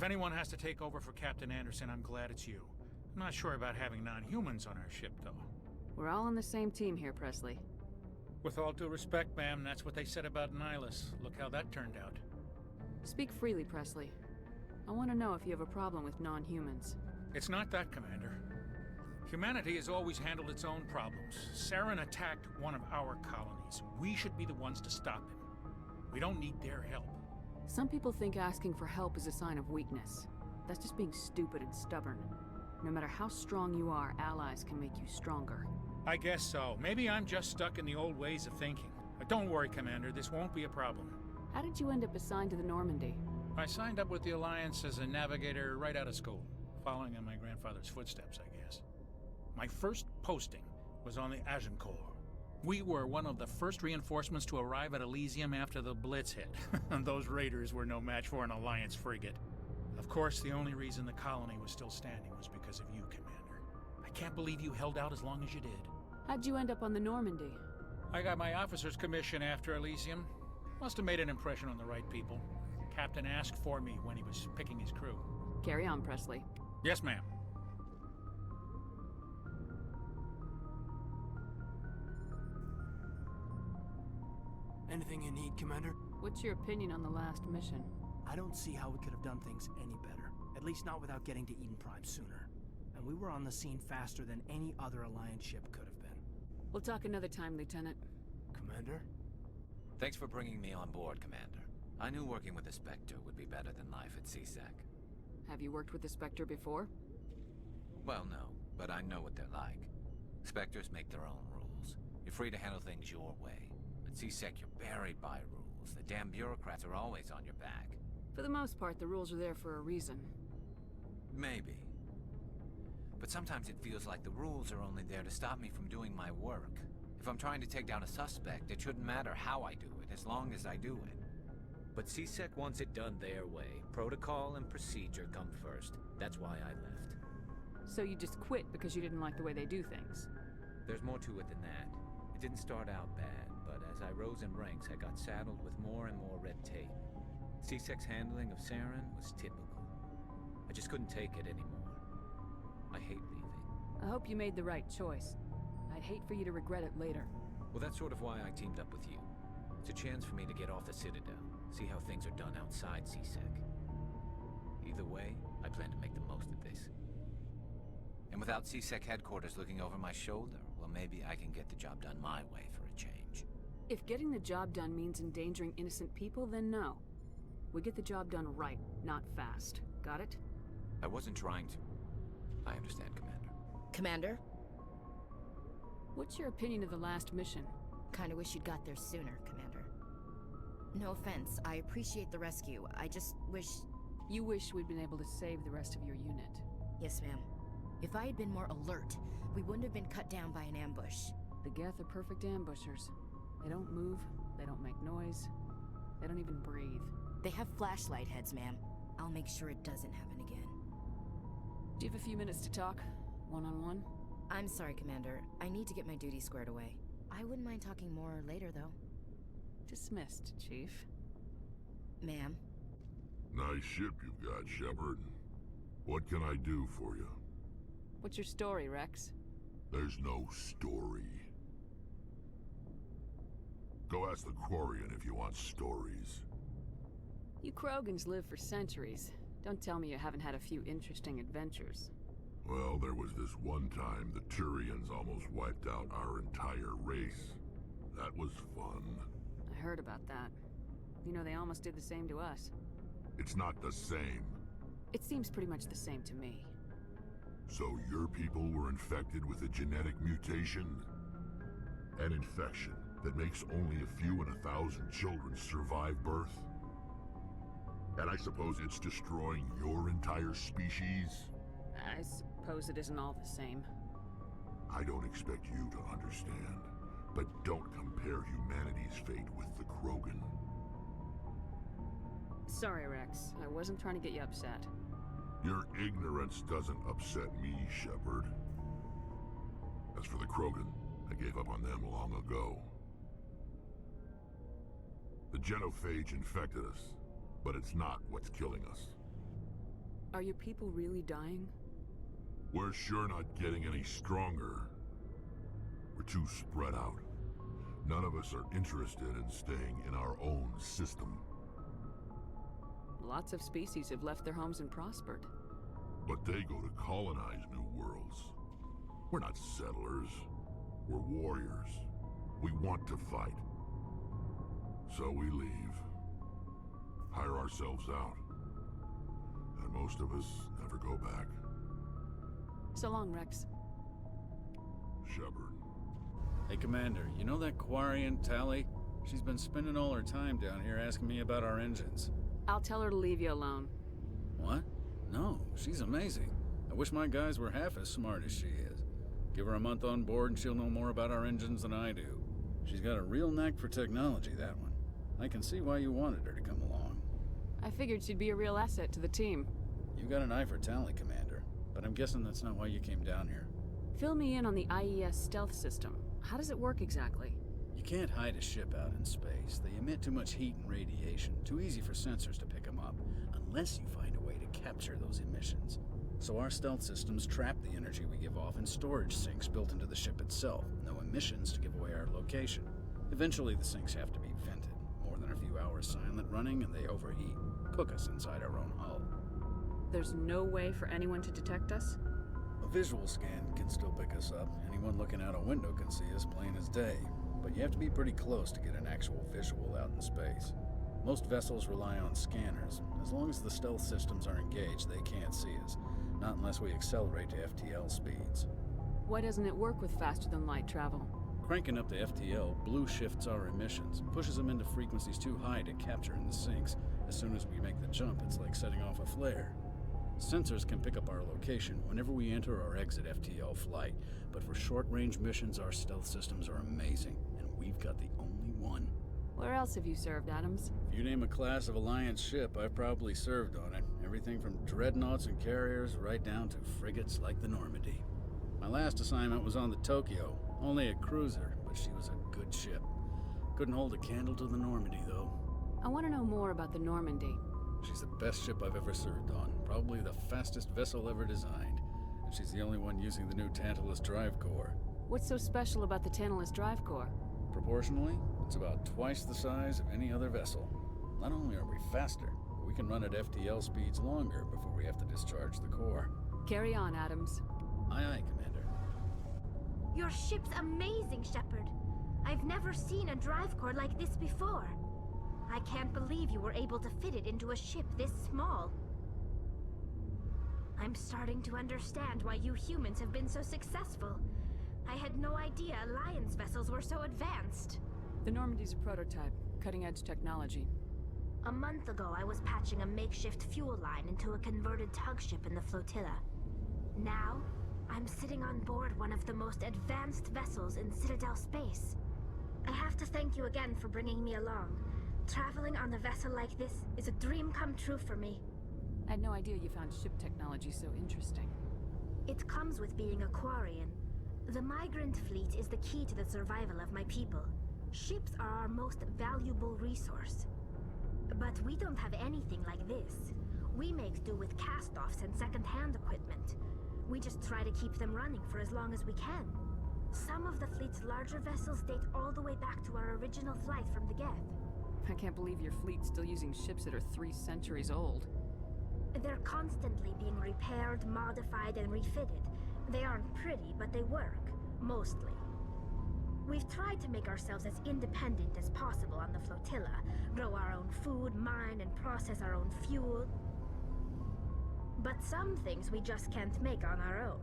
If anyone has to take over for Captain Anderson, I'm glad it's you. I'm not sure about having non-humans on our ship, though. We're all on the same team here, Presley. With all due respect, ma'am, that's what they said about Nihilus. Look how that turned out. Speak freely, Presley. I want to know if you have a problem with non-humans. It's not that, Commander. Humanity has always handled its own problems. Saren attacked one of our colonies. We should be the ones to stop him. We don't need their help. Some people think asking for help is a sign of weakness. That's just being stupid and stubborn. No matter how strong you are, allies can make you stronger. I guess so. Maybe I'm just stuck in the old ways of thinking. But don't worry, Commander. This won't be a problem. How did you end up assigned to the Normandy? I signed up with the Alliance as a navigator right out of school, following in my grandfather's footsteps, I guess. My first posting was on the Agincourt. We were one of the first reinforcements to arrive at Elysium after the Blitz hit. And those raiders were no match for an Alliance frigate. Of course, the only reason the colony was still standing was because of you, Commander. I can't believe you held out as long as you did. How'd you end up on the Normandy? I got my officer's commission after Elysium. Must have made an impression on the right people. Captain asked for me when he was picking his crew. Carry on, Presley. Yes, ma'am. Anything you need, Commander? What's your opinion on the last mission? I don't see how we could have done things any better. At least not without getting to Eden Prime sooner. And we were on the scene faster than any other Alliance ship could have been. We'll talk another time, Lieutenant. Commander? Thanks for bringing me on board, Commander. I knew working with the Spectre would be better than life at CSEC. Have you worked with the Spectre before? Well, no, but I know what they're like. Spectres make their own rules. You're free to handle things your way. At CSEC, you're buried by rules. The damn bureaucrats are always on your back. For the most part, the rules are there for a reason. Maybe. But sometimes it feels like the rules are only there to stop me from doing my work. If I'm trying to take down a suspect, it shouldn't matter how I do it, as long as I do it. But CSEC wants it done their way. Protocol and procedure come first. That's why I left. So you just quit because you didn't like the way they do things? There's more to it than that. It didn't start out bad, but as I rose in ranks, I got saddled with more and more red tape. CSEC's handling of Saren was typical. I just couldn't take it anymore. I hate leaving. I hope you made the right choice. I'd hate for you to regret it later. Well, that's sort of why I teamed up with you. It's a chance for me to get off the Citadel, see how things are done outside CSEC. Either way, I plan to make the most of this. And without CSEC headquarters looking over my shoulder, well, maybe I can get the job done my way for a change. If getting the job done means endangering innocent people, then no. We get the job done right, not fast. Got it? I wasn't trying to. I understand, Commander. Commander? What's your opinion of the last mission? Kinda wish you'd got there sooner, Commander. No offense, I appreciate the rescue. I just wish... You wish we'd been able to save the rest of your unit. Yes, ma'am. If I had been more alert, we wouldn't have been cut down by an ambush. The Geth are perfect ambushers. They don't move, they don't make noise, they don't even breathe. They have flashlight heads, ma'am. I'll make sure it doesn't happen again. Do you have a few minutes to talk? One-on-one? I'm sorry, Commander. I need to get my duty squared away. I wouldn't mind talking more later, though. Dismissed, Chief. Ma'am? Nice ship you've got, Shepard. What can I do for you? What's your story, Rex? There's no story. Go ask the Quarian if you want stories. You Krogans live for centuries. Don't tell me you haven't had a few interesting adventures. Well, there was this one time the Turians almost wiped out our entire race. That was fun. I heard about that. You know, they almost did the same to us. It's not the same. It seems pretty much the same to me. So your people were infected with a genetic mutation? An infection that makes only a few in 1,000 children survive birth? And I suppose it's destroying your entire species? I suppose it isn't all the same. I don't expect you to understand, but don't compare humanity's fate with the Krogan. Sorry, Rex. I wasn't trying to get you upset. Your ignorance doesn't upset me, Shepard. As for the Krogan, I gave up on them long ago. The genophage infected us, but it's not what's killing us. Are your people really dying? We're sure not getting any stronger. We're too spread out. None of us are interested in staying in our own system. Lots of species have left their homes and prospered. But they go to colonize new worlds. We're not settlers. We're warriors. We want to fight. So we leave. Hire ourselves out. And most of us never go back. So long, Rex. Shepard. Hey, Commander, you know that Quarian, Tally? She's been spending all her time down here asking me about our engines. I'll tell her to leave you alone. What? No, she's amazing. I wish my guys were half as smart as she is. Give her a month on board and she'll know more about our engines than I do. She's got a real knack for technology, that one. I can see why you wanted her to come along. I figured she'd be a real asset to the team. You got an eye for Tally, Commander, but I'm guessing that's not why you came down here. Fill me in on the IES stealth system. How does it work exactly? You can't hide a ship out in space. They emit too much heat and radiation, too easy for sensors to pick them up, unless you find a way to capture those emissions. So our stealth systems trap the energy we give off in storage sinks built into the ship itself. No emissions to give away our location. Eventually the sinks have to be vented. More than a few hours silent running and they overheat. Cook us inside our own hull. There's no way for anyone to detect us? A visual scan can still pick us up. Anyone looking out a window can see us plain as day. But you have to be pretty close to get an actual visual out in space. Most vessels rely on scanners. As long as the stealth systems are engaged, they can't see us. Not unless we accelerate to FTL speeds. Why doesn't it work with faster-than-light travel? Cranking up to FTL blue shifts our emissions, pushes them into frequencies too high to capture in the sinks. As soon as we make the jump, it's like setting off a flare. Sensors can pick up our location whenever we enter or exit FTL flight, but for short-range missions, our stealth systems are amazing, and we've got the only one. Where else have you served, Adams? If you name a class of Alliance ship, I've probably served on it. Everything from dreadnoughts and carriers right down to frigates like the Normandy. My last assignment was on the Tokyo, only a cruiser, but she was a good ship. Couldn't hold a candle to the Normandy, though. I want to know more about the Normandy. She's the best ship I've ever served on, probably the fastest vessel ever designed. And she's the only one using the new Tantalus drive core. What's so special about the Tantalus drive core? Proportionally, it's about twice the size of any other vessel. Not only are we faster, but we can run at FTL speeds longer before we have to discharge the core. Carry on, Adams. Aye, aye, Commander. Your ship's amazing, Shepard. I've never seen a drive core like this before. I can't believe you were able to fit it into a ship this small. I'm starting to understand why you humans have been so successful. I had no idea Alliance vessels were so advanced. The Normandy's a prototype, cutting-edge technology. A month ago, I was patching a makeshift fuel line into a converted tug ship in the flotilla. Now, I'm sitting on board one of the most advanced vessels in Citadel space. I have to thank you again for bringing me along. Traveling on a vessel like this is a dream come true for me. I had no idea you found ship technology so interesting. It comes with being a Quarian. The migrant fleet is the key to the survival of my people. Ships are our most valuable resource. But we don't have anything like this. We make do with cast-offs and second-hand equipment. We just try to keep them running for as long as we can. Some of the fleet's larger vessels date all the way back to our original flight from the Geth. I can't believe your fleet's still using ships that are 3 centuries old. They're constantly being repaired, modified, and refitted. They aren't pretty, but they work. Mostly. We've tried to make ourselves as independent as possible on the flotilla. Grow our own food, mine, and process our own fuel. But some things we just can't make on our own.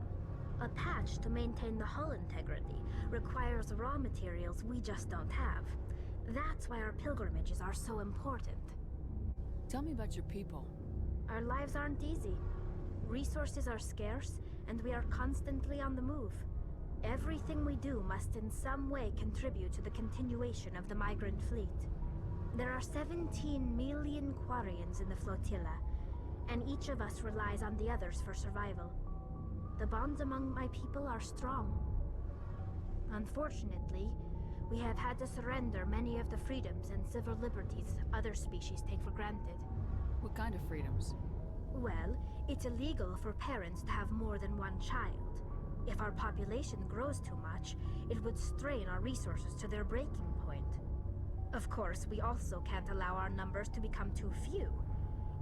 A patch to maintain the hull integrity requires raw materials we just don't have. That's why our pilgrimages are so important. Tell me about your people. Our lives aren't easy. Resources are scarce, and we are constantly on the move. Everything we do must in some way contribute to the continuation of the migrant fleet. There are 17 million Quarians in the flotilla, and each of us relies on the others for survival. The bonds among my people are strong. Unfortunately, we have had to surrender many of the freedoms and civil liberties other species take for granted. What kind of freedoms? Well, It's illegal for parents to have more than one child. If our population grows too much, it would strain our resources to their breaking point. Of course, we also can't allow our numbers to become too few.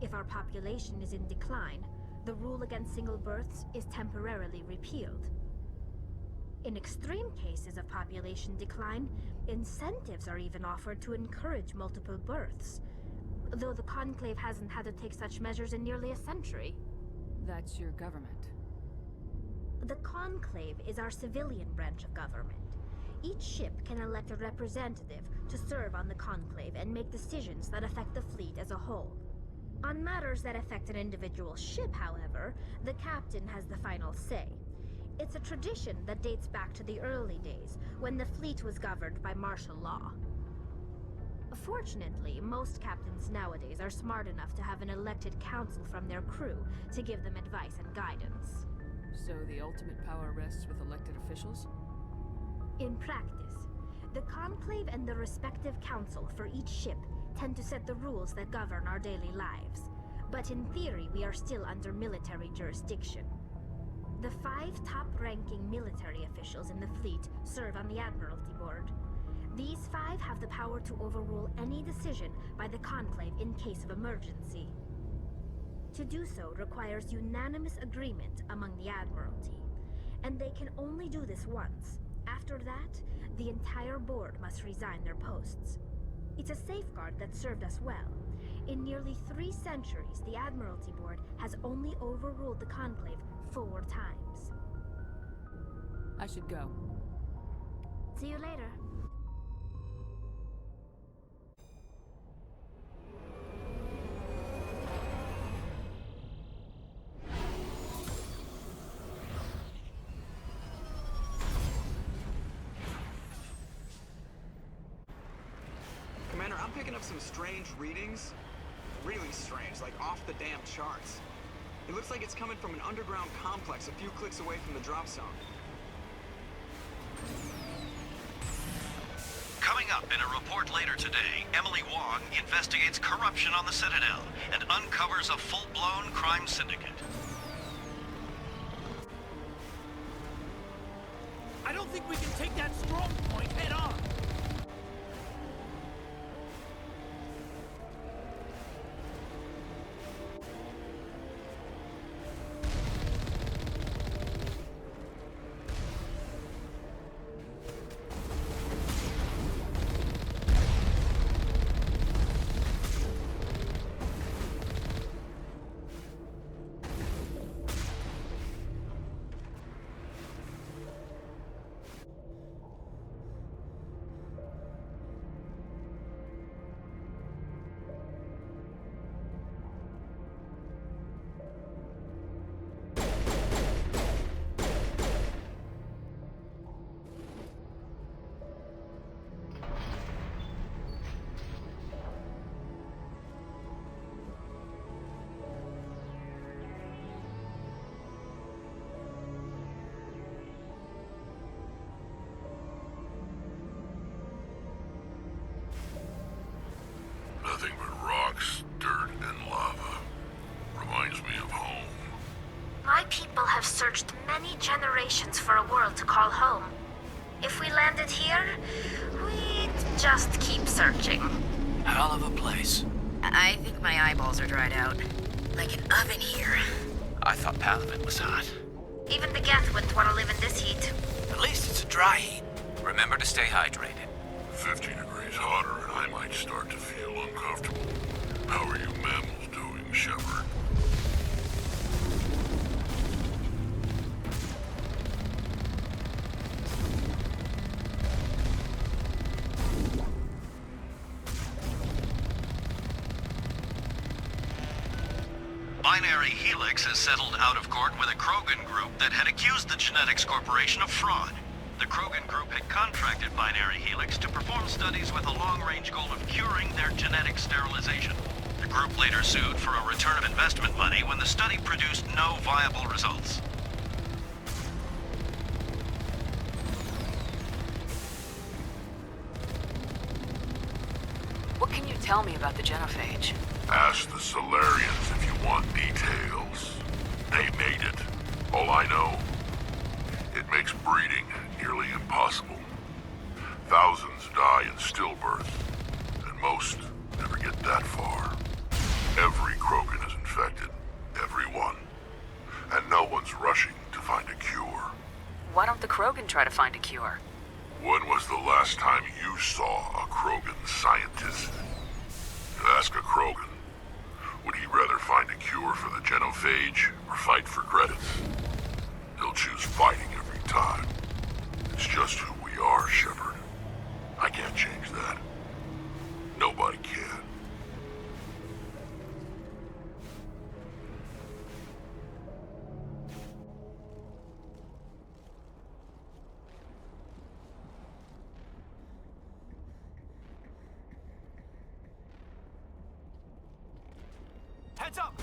If our population is in decline, the rule against single births is temporarily repealed. In extreme cases of population decline, incentives are even offered to encourage multiple births, though the Conclave hasn't had to take such measures in nearly a century. That's your government. The Conclave is our civilian branch of government. Each ship can elect a representative to serve on the Conclave and make decisions that affect the fleet as a whole. On matters that affect an individual ship, however, the captain has the final say. It's a tradition that dates back to the early days, when the fleet was governed by martial law. Fortunately, most captains nowadays are smart enough to have an elected council from their crew to give them advice and guidance. So the ultimate power rests with elected officials? In practice, the Conclave and the respective council for each ship tend to set the rules that govern our daily lives. But in theory, we are still under military jurisdiction. The 5 top-ranking military officials in the fleet serve on the Admiralty Board. These 5 have the power to overrule any decision by the Conclave in case of emergency. To do so requires unanimous agreement among the Admiralty, and they can only do this once. After that, the entire board must resign their posts. It's a safeguard that served us well. In nearly 3 centuries, the Admiralty Board has only overruled the Conclave 4 times. I should go. See you later. Commander, I'm picking up some strange readings. Really strange, like off the damn charts. It looks like it's coming from an underground complex a few clicks away from the drop zone. Coming up in a report later today, Emily Wong investigates corruption on the Citadel and uncovers a full-blown crime syndicate. I don't think we can take that strong point head on. Nothing but rocks, dirt, and lava. Reminds me of home. My people have searched many generations for a world to call home. If we landed here, we'd just keep searching. Hell of a place. I think my eyeballs are dried out. Like an oven here. I thought Palaven was hot. Even the Geth wouldn't want to live in this heat. At least it's a dry heat. Remember to stay hydrated. 50 degrees hotter and I might start to feel uncomfortable. How are you mammals doing, Shepard? Binary Helix has settled out of court with a Krogan group that had accused the Genetics Corporation of fraud. The Krogan group had contracted Binary Helix to perform studies with a long-range goal of curing their genetic sterilization. The group later sued for a return of investment money when the study produced no viable results. What can you tell me about the genophage? Ask the Solarians if you want details. They made it. All I know, it makes breeding nearly impossible. Thousands die in stillbirth, and most never get that far. Every Krogan is infected. Everyone. And no one's rushing to find a cure. Why don't the Krogan try to find a cure? When was the last time you saw a Krogan scientist? Ask a Krogan. Would he rather find a cure for the genophage or fight for credits? He'll choose fighting every time. It's just who we are, Shepard. I can't change that. Nobody can. Heads up!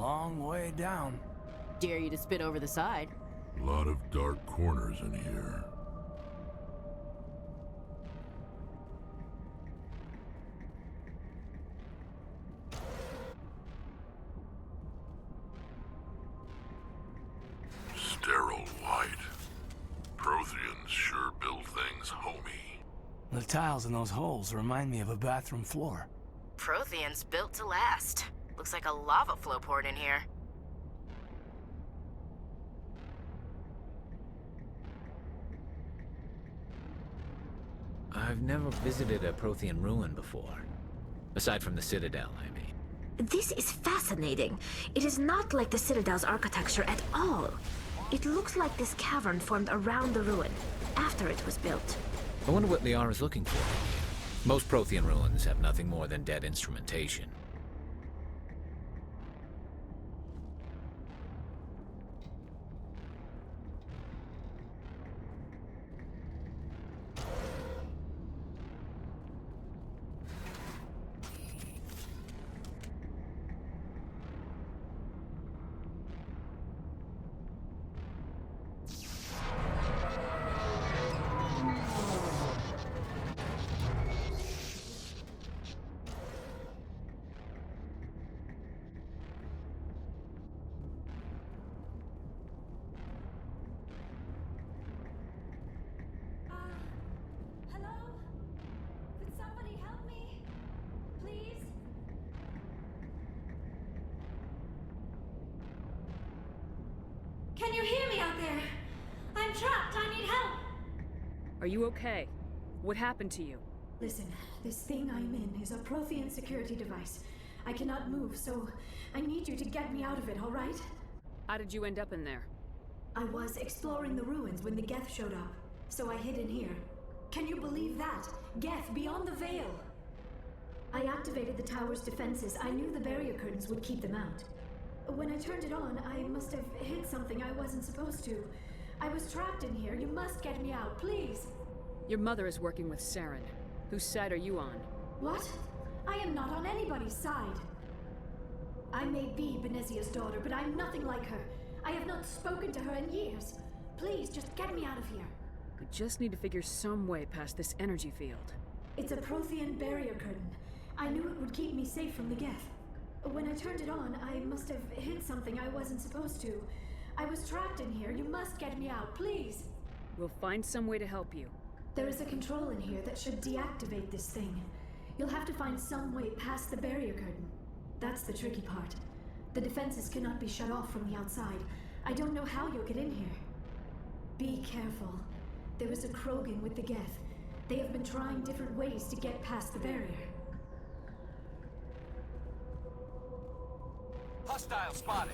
long way down. Dare you to spit over the side. A lot of dark corners in here. Sterile white. Protheans sure build things homey. The tiles in those holes remind me of a bathroom floor. Prothean's built to last. Looks like a lava flow poured in here. I've never visited a Prothean ruin before. Aside from the Citadel, I mean. This is fascinating. It is not like the Citadel's architecture at all. It looks like this cavern formed around the ruin, after it was built. I wonder what Liara's looking for. Most Prothean ruins have nothing more than dead instrumentation. Can you hear me out there? I'm trapped. I need help. Are you okay? What happened to you? Listen, this thing I'm in is a Prothean security device. I cannot move, so I need you to get me out of it, all right? How did you end up in there? I was exploring the ruins when the Geth showed up, so I hid in here. Can you believe that? Geth, beyond the veil! I activated the tower's defenses. I knew the barrier curtains would keep them out. When I turned it on, I must have hit something I wasn't supposed to. I was trapped in here. You must get me out, please! Your mother is working with Saren. Whose side are you on? What? I am not on anybody's side. I may be Benezia's daughter, but I'm nothing like her. I have not spoken to her in years. Please, just get me out of here. We just need to figure some way past this energy field. It's a Prothean barrier curtain. I knew it would keep me safe from the Geth. When I turned it on, I must have hit something I wasn't supposed to. I was trapped in here. You must get me out, please. We'll find some way to help you. There is a control in here that should deactivate this thing. You'll have to find some way past the barrier curtain. That's the tricky part. The defenses cannot be shut off from the outside. I don't know how you'll get in here. Be careful. There is a Krogan with the Geth. They have been trying different ways to get past the barrier. Hostile spotted.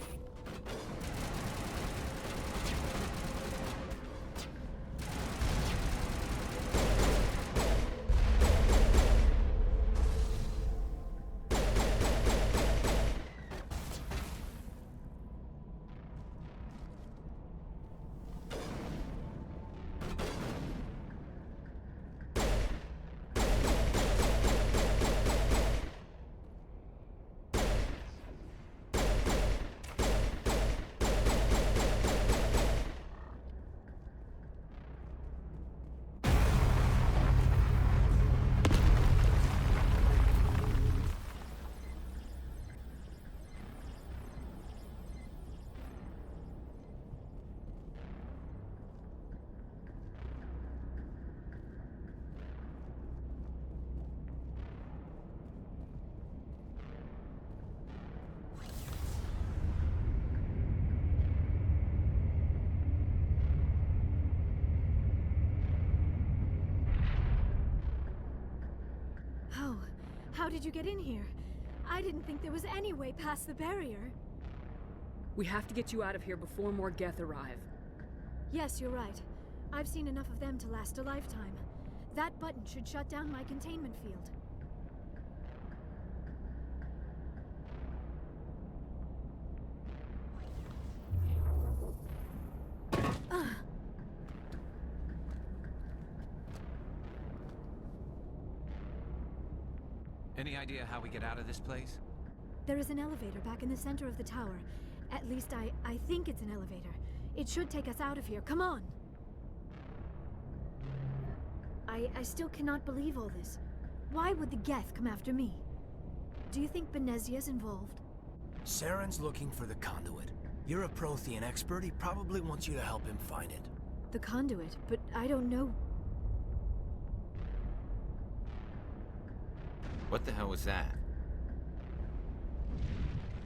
How did you get in here? I didn't think there was any way past the barrier. We have to get you out of here before more Geth arrive. Yes, you're right. I've seen enough of them to last a lifetime. That button should shut down my containment field. Any idea how we get out of this place? There is an elevator back in the center of the tower. At least I think it's an elevator. It should take us out of here. Come on! I still cannot believe all this. Why would the Geth come after me? Do you think Benezia's involved? Saren's looking for the conduit. You're a Prothean expert. He probably wants you to help him find it. The conduit? But I don't know... What the hell was that?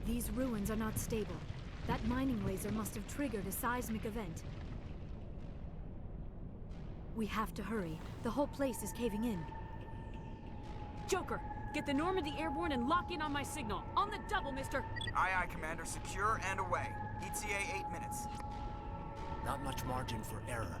These ruins are not stable. That mining laser must have triggered a seismic event. We have to hurry. The whole place is caving in. Joker, get the Normandy airborne and lock in on my signal. On the double, mister! Aye, aye, Commander. Secure and away. ETA 8 minutes. Not much margin for error.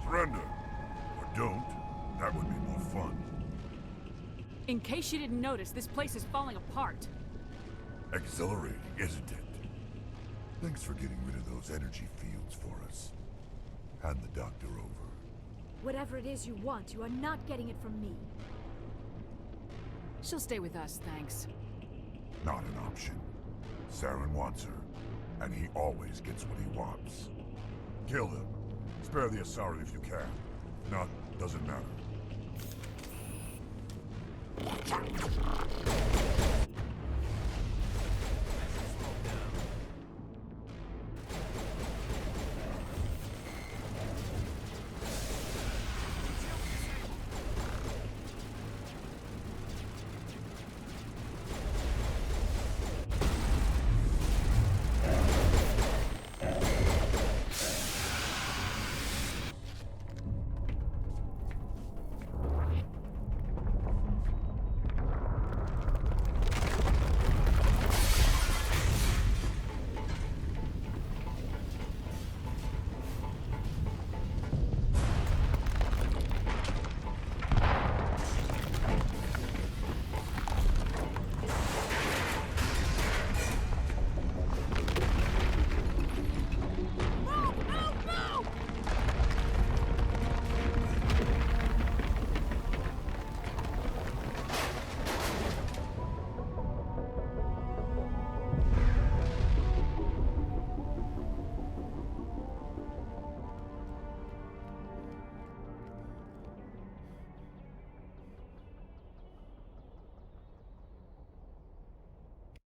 Surrender. Or don't. That would be more fun. In case you didn't notice, this place is falling apart. Exhilarating, isn't it? Thanks for getting rid of those energy fields for us. Hand the doctor over. Whatever it is you want, you are not getting it from me. She'll stay with us, thanks. Not an option. Saren wants her, and he always gets what he wants. Kill him. Spare the Asari if you can. If not, doesn't matter.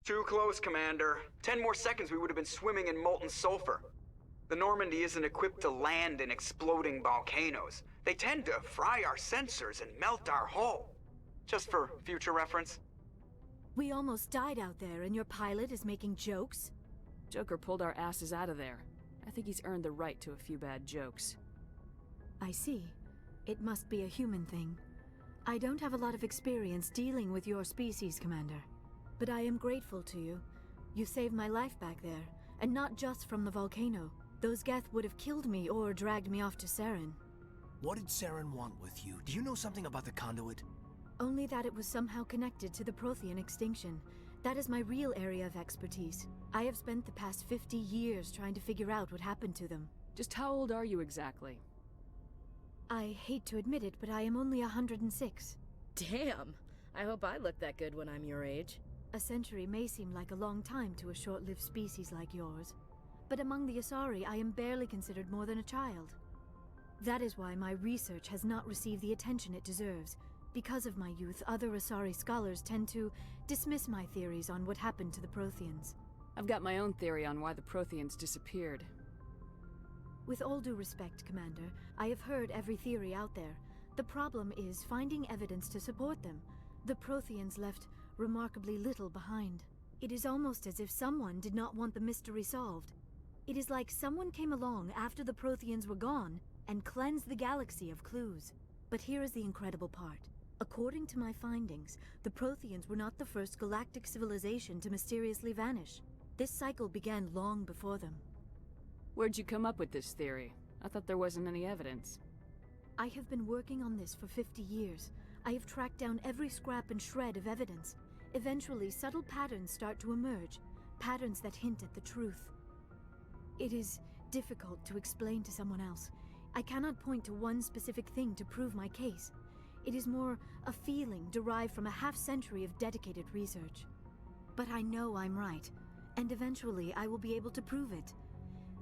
Too close, Commander. 10 more seconds we would have been swimming in molten sulfur. The Normandy isn't equipped to land in exploding volcanoes. They tend to fry our sensors and melt our hull. Just for future reference. We almost died out there, and your pilot is making jokes? Joker pulled our asses out of there. I think he's earned the right to a few bad jokes. I see. It must be a human thing. I don't have a lot of experience dealing with your species, Commander. But I am grateful to you. You saved my life back there, and not just from the volcano. Those Geth would have killed me or dragged me off to Saren. What did Saren want with you? Do you know something about the conduit? Only that it was somehow connected to the Prothean extinction. That is my real area of expertise. I have spent the past 50 years trying to figure out what happened to them. Just how old are you exactly? I hate to admit it, but I am only 106. Damn! I hope I look that good when I'm your age. A century may seem like a long time to a short-lived species like yours, but among the Asari I am barely considered more than a child. That is why my research has not received the attention it deserves. Because of my youth, other Asari scholars tend to dismiss my theories on what happened to the Protheans. I've got my own theory on why the Protheans disappeared. With all due respect, Commander, I have heard every theory out there. The problem is finding evidence to support them. The Protheans left remarkably little behind. It is almost as if someone did not want the mystery solved. It is like someone came along after the Protheans were gone and cleansed the galaxy of clues. But here is the incredible part. According to my findings, the Protheans were not the first galactic civilization to mysteriously vanish. This cycle began long before them. Where'd you come up with this theory? I thought there wasn't any evidence. I have been working on this for 50 years. I have tracked down every scrap and shred of evidence. Eventually, subtle patterns start to emerge, patterns that hint at the truth. It is difficult to explain to someone else. I cannot point to one specific thing to prove my case. It is more a feeling derived from a half-century of dedicated research. But I know I'm right, and eventually I will be able to prove it.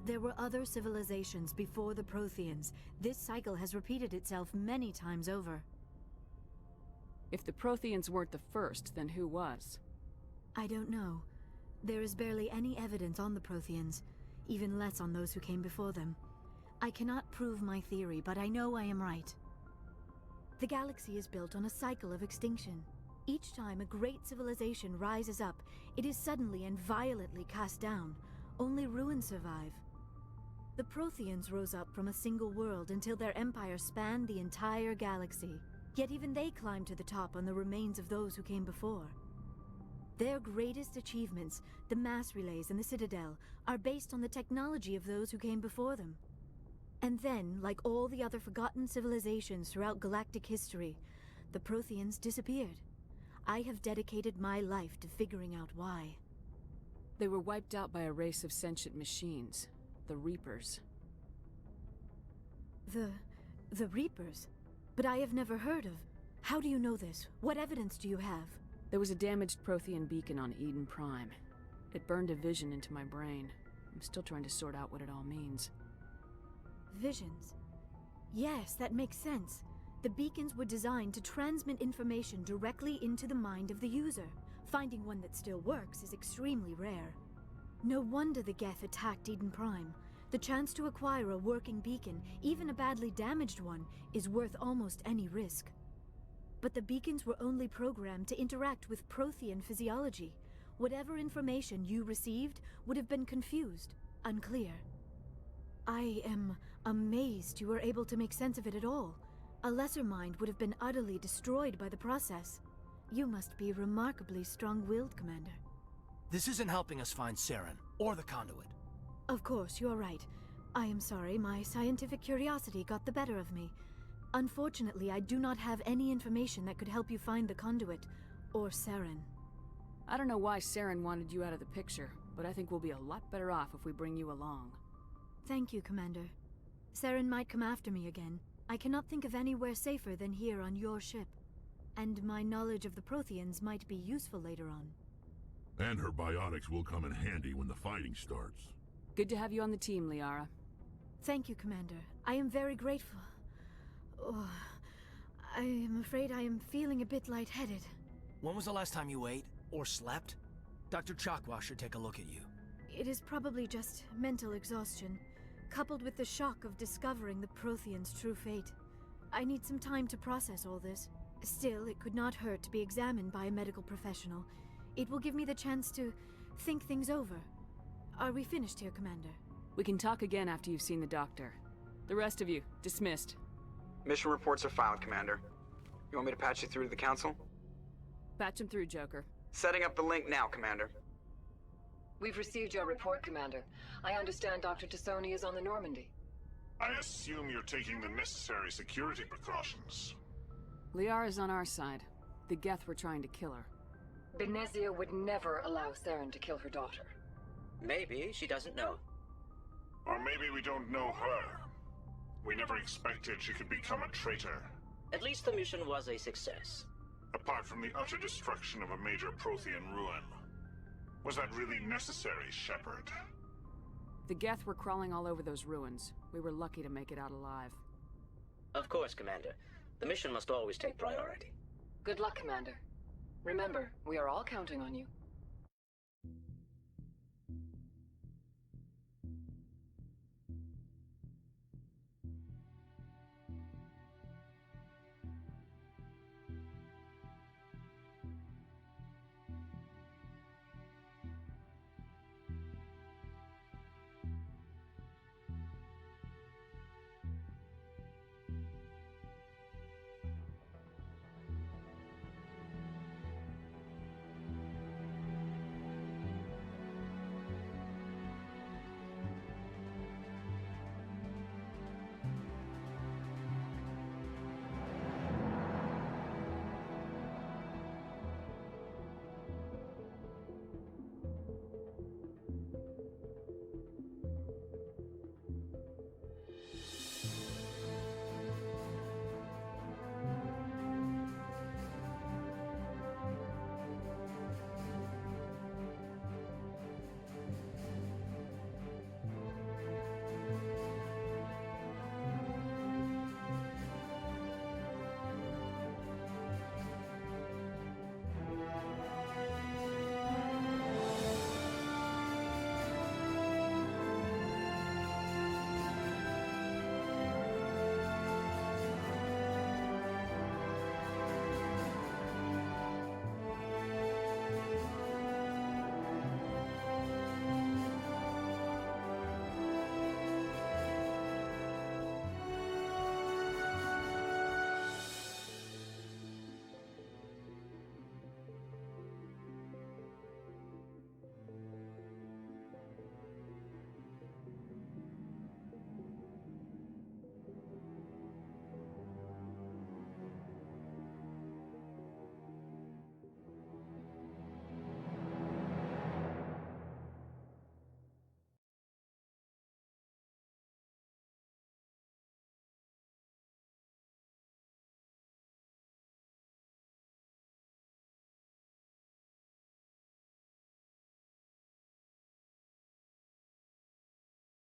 There were other civilizations before the Protheans. This cycle has repeated itself many times over. If the Protheans weren't the first, then who was? I don't know. There is barely any evidence on the Protheans, even less on those who came before them. I cannot prove my theory, but I know I am right. The galaxy is built on a cycle of extinction. Each time a great civilization rises up, it is suddenly and violently cast down. Only ruins survive. The Protheans rose up from a single world until their empire spanned the entire galaxy. Yet even they climbed to the top on the remains of those who came before. Their greatest achievements, the mass relays and the Citadel, are based on the technology of those who came before them. And then, like all the other forgotten civilizations throughout galactic history, the Protheans disappeared. I have dedicated my life to figuring out why. They were wiped out by a race of sentient machines, the Reapers. The Reapers? But I have never heard of... How do you know this? What evidence do you have? There was a damaged Prothean beacon on Eden Prime. It burned a vision into my brain. I'm still trying to sort out what it all means. Visions? Yes, that makes sense. The beacons were designed to transmit information directly into the mind of the user. Finding one that still works is extremely rare. No wonder the Geth attacked Eden Prime. The chance to acquire a working beacon, even a badly damaged one, is worth almost any risk. But the beacons were only programmed to interact with Prothean physiology. Whatever information you received would have been confused, unclear. I am amazed you were able to make sense of it at all. A lesser mind would have been utterly destroyed by the process. You must be remarkably strong-willed, Commander. This isn't helping us find Saren, or the conduit. Of course, you're right. I am sorry, my scientific curiosity got the better of me. Unfortunately, I do not have any information that could help you find the conduit, or Saren. I don't know why Saren wanted you out of the picture, but I think we'll be a lot better off if we bring you along. Thank you, Commander. Saren might come after me again. I cannot think of anywhere safer than here on your ship. And my knowledge of the Protheans might be useful later on. And her biotics will come in handy when the fighting starts. Good to have you on the team, Liara. Thank you, Commander. I am very grateful. Oh, I am afraid I am feeling a bit lightheaded. When was the last time you ate, or slept? Dr. Chakwa should take a look at you. It is probably just mental exhaustion, coupled with the shock of discovering the Protheans' true fate. I need some time to process all this. Still, it could not hurt to be examined by a medical professional. It will give me the chance to think things over. Are we finished here, Commander? We can talk again after you've seen the doctor. The rest of you, dismissed. Mission reports are filed, Commander. You want me to patch you through to the Council? Patch him through, Joker. Setting up the link now, Commander. We've received your report, Commander. I understand Dr. T'soni is on the Normandy. I assume you're taking the necessary security precautions. Liara's on our side. The Geth were trying to kill her. Benezia would never allow Therum to kill her daughter. Maybe she doesn't know. Or maybe we don't know her. We never expected she could become a traitor. At least the mission was a success. Apart from the utter destruction of a major Prothean ruin. Was that really necessary, Shepard? The Geth were crawling all over those ruins. We were lucky to make it out alive. Of course, Commander. The mission must always take priority. Good luck, Commander. Remember, we are all counting on you.